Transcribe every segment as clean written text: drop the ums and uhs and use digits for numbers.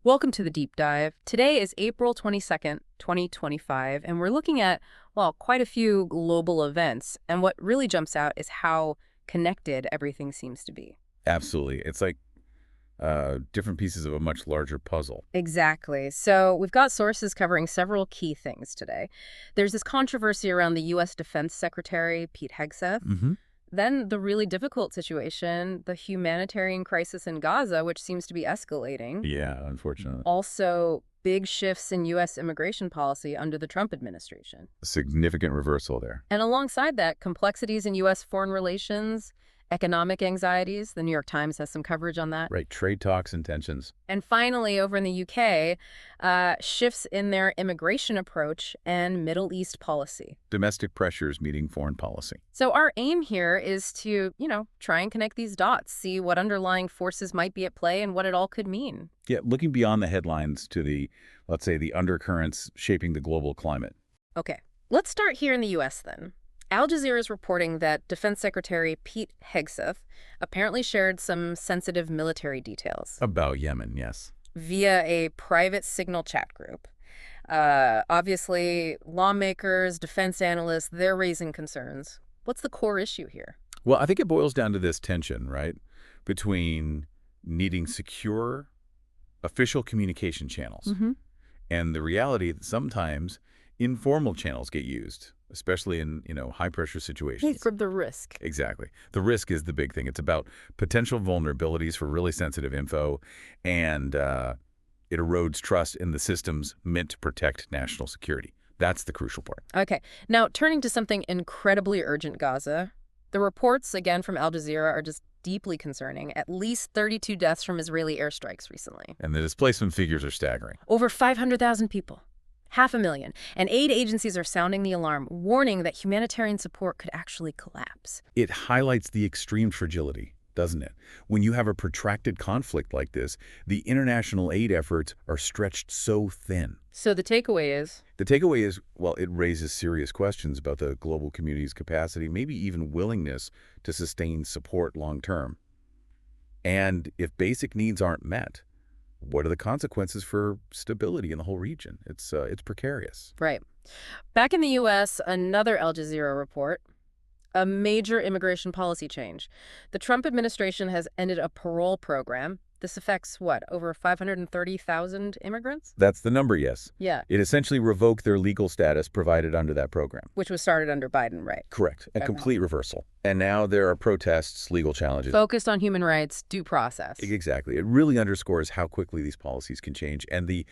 Welcome to the Deep Dive. Today is April 22nd, 2025, and we're looking at, well, quite a few global events. And what really jumps out is how connected everything seems to be. Absolutely. It's like different pieces of a much larger puzzle. Exactly. So we've got sources covering several key things today. There's this controversy around the U.S. Defense Secretary Pete Hegseth. Hmm. Then the really difficult situation, the humanitarian crisis in Gaza, which seems to be escalating. Yeah, unfortunately. Also, big shifts in U.S. immigration policy under the Trump administration. A significant reversal there. And alongside that, complexities in U.S. foreign relations, economic anxieties. The New York Times has some coverage on that. Right. Trade talks and tensions. And finally, over in the UK, shifts in their immigration approach and Middle East policy. Domestic pressures meeting foreign policy. So our aim here is to, try and connect these dots, see what underlying forces might be at play and what it all could mean. Yeah, looking beyond the headlines to the, let's say, the undercurrents shaping the global climate. Okay, let's start here in the U.S. then. Al Jazeera is reporting that Defense Secretary Pete Hegseth apparently shared some sensitive military details About Yemen, yes. via a private signal chat group. Obviously, lawmakers, defense analysts, they're raising concerns. What's the core issue here? Well, I think it boils down to this tension, right, between needing secure official communication channels and the reality that sometimes informal channels get used, especially in, high-pressure situations. For the risk. Exactly. The risk is the big thing. It's about potential vulnerabilities for really sensitive info, and it erodes trust in the systems meant to protect national security. That's the crucial part. Okay. Now, turning to something incredibly urgent, Gaza. The reports, again, from Al Jazeera are just deeply concerning. At least 32 deaths from Israeli airstrikes recently. And the displacement figures are staggering. Over 500,000 people. 500,000. And aid agencies are sounding the alarm, warning that humanitarian support could actually collapse. It highlights the extreme fragility, doesn't it? When you have a protracted conflict like this, the international aid efforts are stretched so thin. So the takeaway is? The takeaway is, well, it raises serious questions about the global community's capacity, maybe even willingness to sustain support long term. And if basic needs aren't met, what are the consequences for stability in the whole region? It's precarious. Right. Back in the U.S., another Al Jazeera report, a major immigration policy change. The Trump administration has ended a parole program. This affects, what, over 530,000 immigrants? That's the number, yes. Yeah. It essentially revoked their legal status provided under that program. Which was started under Biden, right? Correct. A complete reversal. And now there are protests, legal challenges. Focused on human rights, due process. Exactly. It really underscores how quickly these policies can change. And the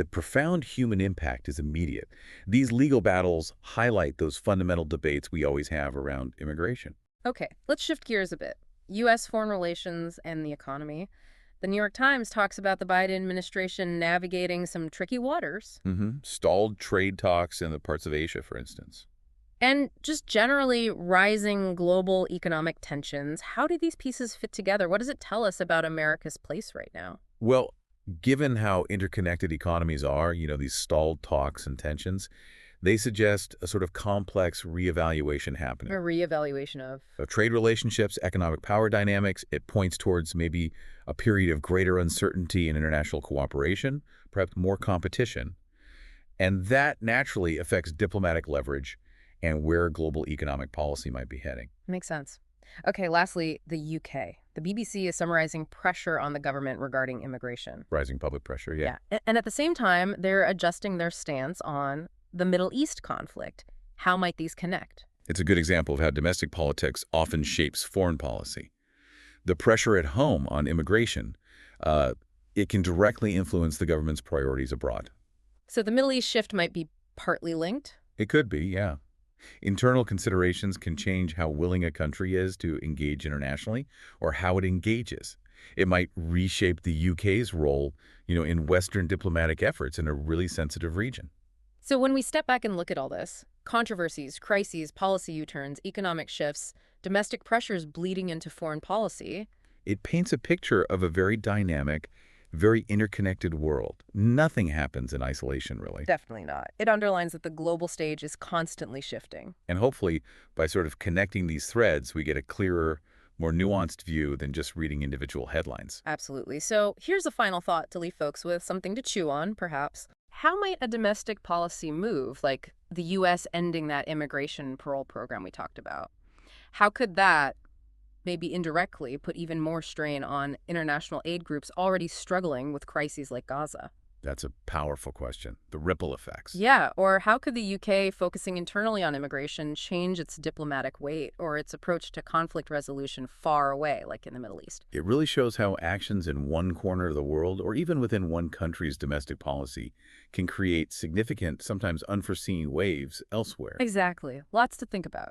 profound human impact is immediate. These legal battles highlight those fundamental debates we always have around immigration. Okay, let's shift gears a bit. U.S. foreign relations and the economy. The New York Times talks about the Biden administration navigating some tricky waters. Stalled trade talks in the parts of Asia, for instance. And just generally rising global economic tensions. How do these pieces fit together? What does it tell us about America's place right now? Well, given how interconnected economies are, these stalled talks and tensions, they suggest a sort of complex reevaluation happening. A reevaluation of Trade relationships, economic power dynamics. It points towards maybe a period of greater uncertainty in international cooperation, perhaps more competition. And that naturally affects diplomatic leverage and where global economic policy might be heading. Makes sense. Okay, lastly, the UK. The BBC is summarizing pressure on the government regarding immigration. Rising public pressure, yeah. And at the same time, they're adjusting their stance on the Middle East conflict. How might these connect? It's a good example of how domestic politics often shapes foreign policy. The pressure at home on immigration, it can directly influence the government's priorities abroad. So the Middle East shift might be partly linked? It could be, yeah. Internal considerations can change how willing a country is to engage internationally or how it engages. It might reshape the UK's role, in Western diplomatic efforts in a really sensitive region. So when we step back and look at all this, controversies, crises, policy U-turns, economic shifts, domestic pressures bleeding into foreign policy, it paints a picture of a very dynamic, very interconnected world. Nothing happens in isolation, really. Definitely not. It underlines that the global stage is constantly shifting. And hopefully, by sort of connecting these threads, we get a clearer, more nuanced view than just reading individual headlines. Absolutely. So here's a final thought to leave folks with, something to chew on, perhaps. How might a domestic policy move, like the U.S. ending that immigration parole program we talked about, how could that maybe indirectly put even more strain on international aid groups already struggling with crises like Gaza? That's a powerful question. The ripple effects. Yeah, or how could the UK focusing internally on immigration change its diplomatic weight or its approach to conflict resolution far away, like in the Middle East? It really shows how actions in one corner of the world, or even within one country's domestic policy, can create significant, sometimes unforeseen waves elsewhere. Exactly. Lots to think about.